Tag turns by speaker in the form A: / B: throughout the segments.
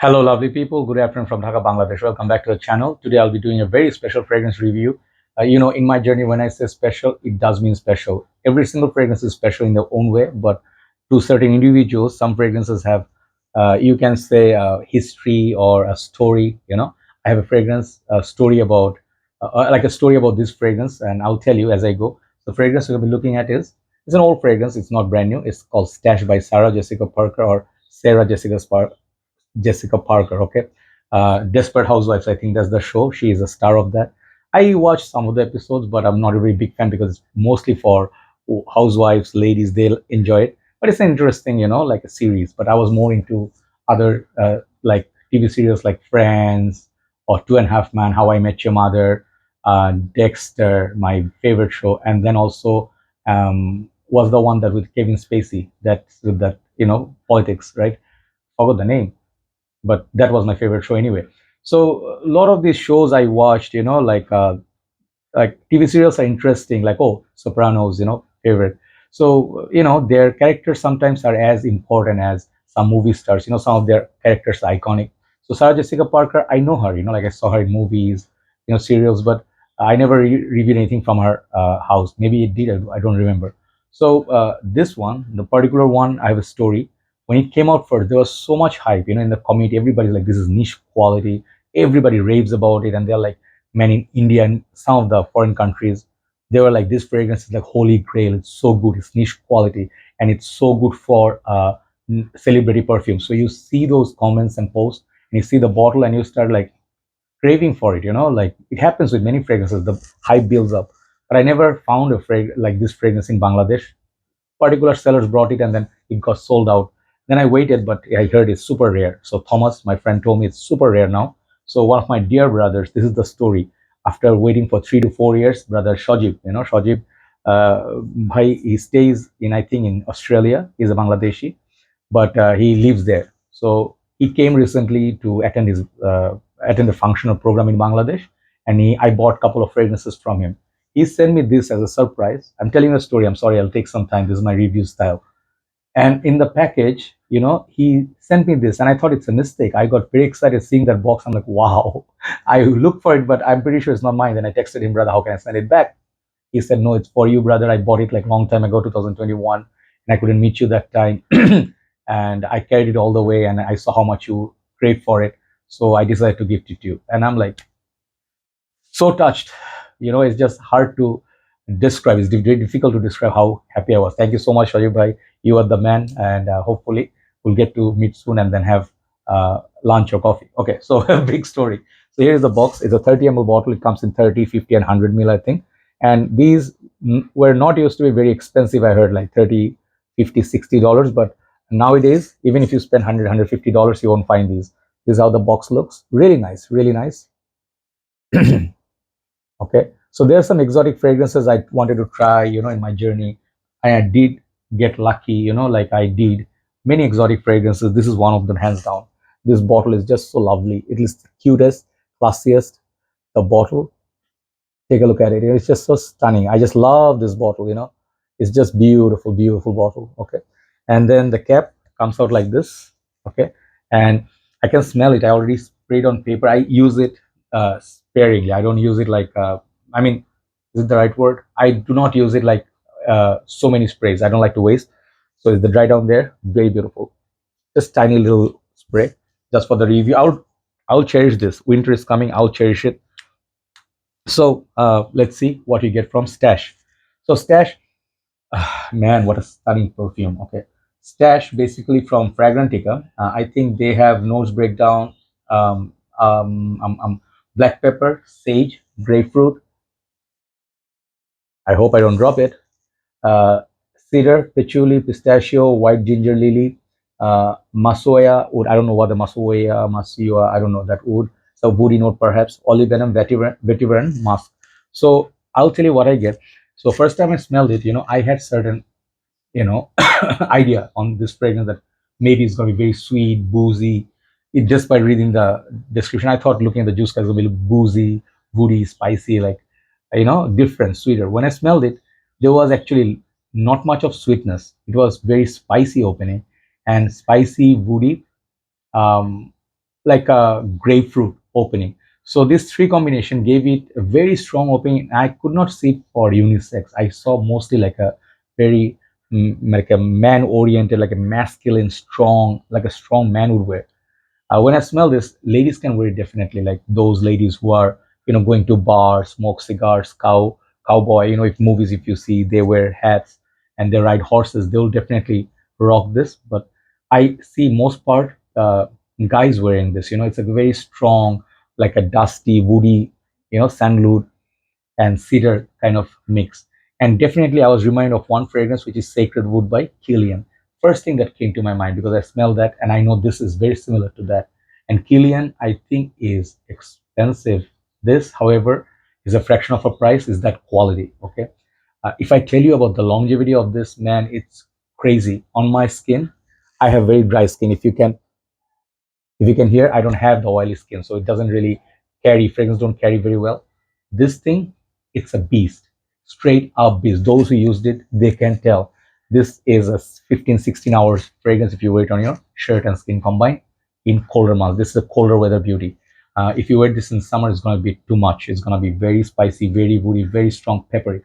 A: Hello, lovely people. Good afternoon from Dhaka, Bangladesh. Welcome back to the channel. Today, I'll be doing a very special fragrance review. In my journey, when I say special, it does mean special. Every single fragrance is special in their own way, but to certain individuals, some fragrances have, you can say, a history or a story. I have a fragrance, a story about, like a story about this fragrance, and I'll tell you as I go. The fragrance we'll be looking at is it's an old fragrance. It's not brand new. It's called Stash by Sarah Jessica Parker or Sarah Jessica Parker. Okay, Desperate Housewives. I think that's the show. She is a star of that. I watched some of the episodes, but I'm not a very big fan because it's mostly for housewives, ladies. They'll enjoy it, but it's an interesting, like a series. But I was more into other like TV series like Friends or Two and a Half Men, How I Met Your Mother, Dexter, my favorite show, and then also was the one that with Kevin Spacey, that's with that politics, right? Forgot the name, but that was my favorite show anyway. So a lot of these shows I watched, like TV serials are interesting, like Sopranos, favorite. So their characters sometimes are as important as some movie stars. Some of their characters are iconic. So Sarah Jessica Parker, I know her. Like I saw her in movies, serials, but I never reviewed anything from her house. Maybe it did. I don't remember. So this one, the particular one, I have a story. When it came out first, there was so much hype. In the community, everybody's like, "This is niche quality." Everybody raves about it, and they're like, man, in India and some of the foreign countries, they were like, this fragrance is like holy grail. It's so good. It's niche quality, and it's so good for celebrity perfume. So you see those comments and posts, and you see the bottle, and you start like craving for it. Like it happens with many fragrances. The hype builds up, but I never found a like this fragrance in Bangladesh. Particular sellers brought it, and then it got sold out. Then I waited, but I heard it's super rare. So Thomas, my friend, told me it's super rare now. So one of my dear brothers, this is the story. After waiting for 3 to 4 years, brother Sajib, Sajib, bhai, he stays in, I think, in Australia. He's a Bangladeshi, but he lives there. So he came recently to attend a functional program in Bangladesh, and I bought a couple of fragrances from him. He sent me this as a surprise. I'm telling you a story. I'm sorry, I'll take some time. This is my review style. And in the package, he sent me this, and I thought it's a mistake. I got very excited seeing that box. I'm like, wow. I looked for it, but I'm pretty sure it's not mine. Then I texted him, brother, how can I send it back? He said, no, it's for you, brother. I bought it like long time ago, 2021, and I couldn't meet you that time. And I carried it all the way, and I saw how much you craved for it. So I decided to gift it to you. And I'm like, so touched. It's just hard to describe. It's very difficult to describe how happy I was. Thank you so much, Sajib bhai. You are the man, and hopefully we'll get to meet soon and then have lunch or coffee. Okay, so a big story. So here's the box. It's a 30 ml bottle. It comes in 30, 50, and 100 ml, I think. And these were not used to be very expensive. I heard like 30, 50, $60, but nowadays, even if you spend $100, you won't find these. This is how the box looks. Really nice, really nice. Okay, so there are some exotic fragrances I wanted to try, in my journey. And I did get lucky, like I did many exotic fragrances. This is one of them, hands down. This bottle is just so lovely. It is the cutest, classiest. The bottle, take a look at it. It's just so stunning. I just love this bottle. It's just beautiful, beautiful bottle. Okay, and then the cap comes out like this. Okay, and I can smell it. I already sprayed on paper. I use it sparingly. I don't use it like, I mean, is it the right word? I do not use it like so many sprays. I don't like to waste. So is the dry down there? Very beautiful. Just tiny little spray just for the review. I'll cherish this. Winter is coming. I'll cherish it. So let's see what we get from Stash. So Stash, man, what a stunning perfume. Okay, Stash basically from Fragrantica. I think they have nose breakdown, um, black pepper, sage, grapefruit. I hope I don't drop it. Uh, Cedar, patchouli, pistachio, white ginger lily, masoya wood. I don't know what the masoya, I don't know that wood. So woody note perhaps. Olibanum, vetiver, musk. So I'll tell you what I get. So first time I smelled it, I had certain, idea on this fragrance that maybe it's going to be very sweet, boozy. It just by reading the description, I thought looking at the juice, it's going to be boozy, woody, spicy, like different, sweeter. When I smelled it, there was actually not much of sweetness. It was very spicy opening and spicy, woody. Um, like a grapefruit opening. So this three combination gave it a very strong opening. I could not see it for unisex. I saw mostly like a very like a man oriented, like a masculine, strong, like a strong man would wear. When I smell this, ladies can wear it definitely, like those ladies who are, going to bars, smoke cigars, cowboy. If movies, if you see, they wear hats and they ride horses, they'll definitely rock this. But I see most part guys wearing this. It's a very strong, like a dusty, woody, sandalwood and cedar kind of mix. And definitely, I was reminded of one fragrance, which is Sacred Wood by Killian. First thing that came to my mind because I smell that and I know this is very similar to that. And Killian, I think, is expensive. This, however, is a fraction of a price, is that quality. Okay. If I tell you about the longevity of this, man, it's crazy. On my skin, I have very dry skin. If you can hear, I don't have the oily skin, so it doesn't really carry, fragrance don't carry very well. This thing, it's a beast, straight up beast. Those who used it, they can tell this is a 15-16 hours fragrance if you wear it on your shirt and skin combined in colder months. This is a colder weather beauty. If you wear this in summer, it's going to be too much. It's going to be very spicy, very woody, very strong, peppery.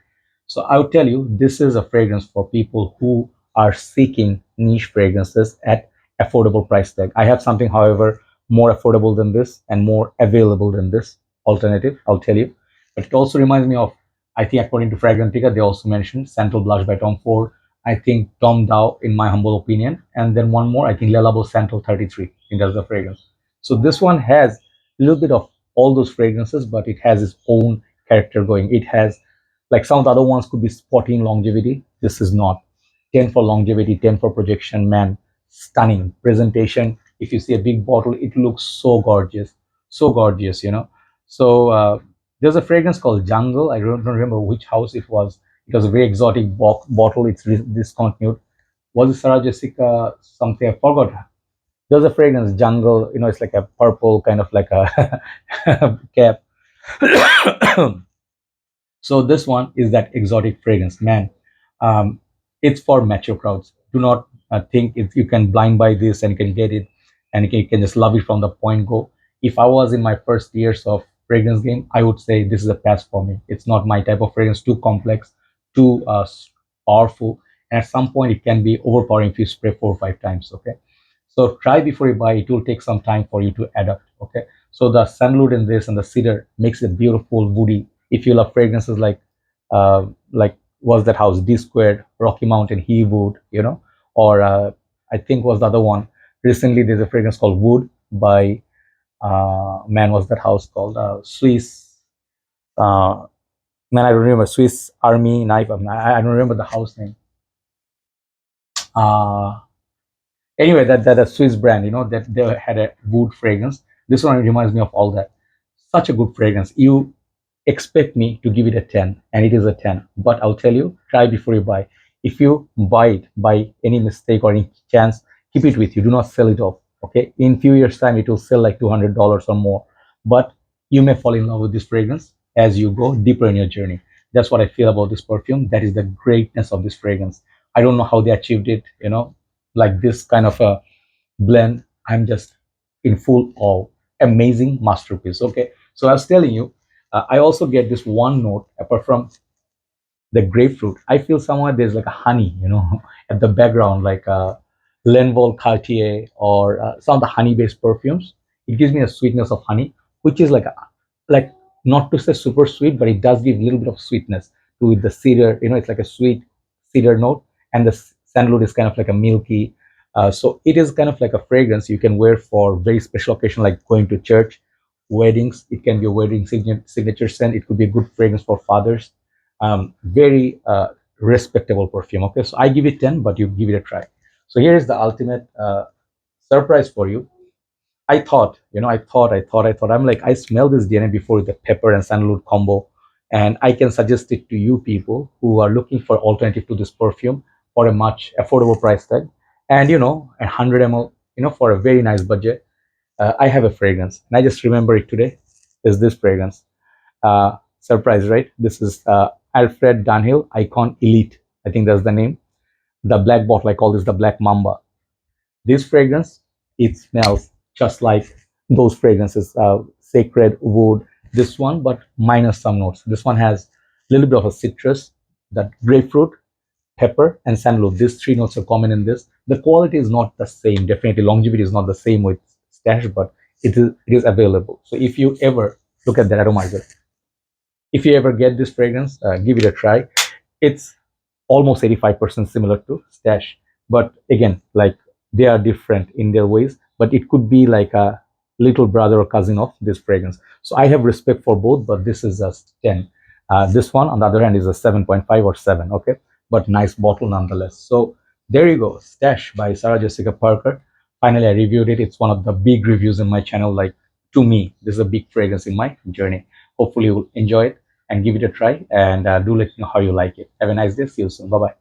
A: So I'll tell you, this is a fragrance for people who are seeking niche fragrances at affordable price tag. I have something, however, more affordable than this and more available than this alternative, I'll tell you. But it also reminds me of, I think, according to Fragrantica, they also mentioned Central Blush by Tom Ford. I think Tom Dow, in my humble opinion. And then one more, I think Le Labo Central 33. I think that's the fragrance. So this one has a little bit of all those fragrances, but it has its own character going. It has, like some of the other ones could be spotty in longevity. This is not. 10 for longevity, 10 for projection, man, stunning presentation. If you see a big bottle, it looks so gorgeous. So there's a fragrance called Jungle. I don't remember which house it was. It was a very exotic bottle. It's discontinued. Was it Sarah Jessica something? I forgot. There's a fragrance Jungle. It's like a purple kind of like a cap. So this one is that exotic fragrance, man. Um, it's for mature crowds. Do not think if you can blind buy this and you can get it and you can just love it from the point go. If I was in my first years of fragrance game, I would say this is a pass for me. It's not my type of fragrance. Too complex, too powerful, and at some point it can be overpowering if you spray 4 or 5 times. Okay, so try before you buy. It will take some time for you to adapt. Okay, so the sandalwood in this and the cedar makes it beautiful, woody. If you love fragrances like was that house D Squared, Rocky Mountain, He Wood, or I think was the other one. Recently, there's a fragrance called Wood by man. Was that house called Swiss? Uh, Man, I don't remember Swiss Army Knife. I don't remember the house name. Uh, Anyway, that a Swiss brand, that they had a wood fragrance. This one reminds me of all that. Such a good fragrance. You expect me to give it a 10, and it is a 10. But I'll tell you, try before you buy. If you buy it by any mistake or any chance, keep it with you. Do not sell it off. Okay. In few years' time, it will sell like $200 or more. But you may fall in love with this fragrance as you go deeper in your journey. That's what I feel about this perfume. That is the greatness of this fragrance. I don't know how they achieved it, like this kind of a blend. I'm just in full awe. Amazing masterpiece. Okay, so I was telling you, I also get this one note apart from the grapefruit. I feel somewhere there's like a honey, at the background, like Lenvol Cartier or some of the honey-based perfumes. It gives me a sweetness of honey, which is like not to say super sweet, but it does give a little bit of sweetness to the cedar. It's like a sweet cedar note, and the sandalwood is kind of like a milky. So it is kind of like a fragrance you can wear for very special occasion, like going to church, weddings. It can be a wedding signature scent. It could be a good fragrance for fathers. Very respectable perfume. Okay, so I give it 10, but you give it a try. So here is the ultimate surprise for you. I thought. I'm like, I smell this DNA before the pepper and sandalwood combo, and I can suggest it to you people who are looking for alternative to this perfume for a much affordable price tag, and 100 ml, for a very nice budget. I have a fragrance, and I just remember it today. Is this fragrance? Surprise, right? This is Alfred Dunhill Icon Elite. I think that's the name. The black bottle, I call this the Black Mamba. This fragrance, it smells just like those fragrances, sacred wood, this one, but minus some notes. This one has a little bit of a citrus, that grapefruit, pepper, and sandalwood. These three notes are common in this. The quality is not the same. Definitely, longevity is not the same with stash, but it is available. So if you ever look at the atomizer, if you ever get this fragrance, give it a try. It's almost 85% similar to stash, but again, like, they are different in their ways, but it could be like a little brother or cousin of this fragrance. So I have respect for both, but this is just 10. This one on the other hand is a 7.5 or 7. Okay, but nice bottle nonetheless. So there you go, Stash by Sarah Jessica Parker. Finally I reviewed it. It's one of the big reviews in my channel. Like, to me, this is a big fragrance in my journey. Hopefully you will enjoy it and give it a try, and do let me know how you like it. Have a nice day. See you soon. Bye bye.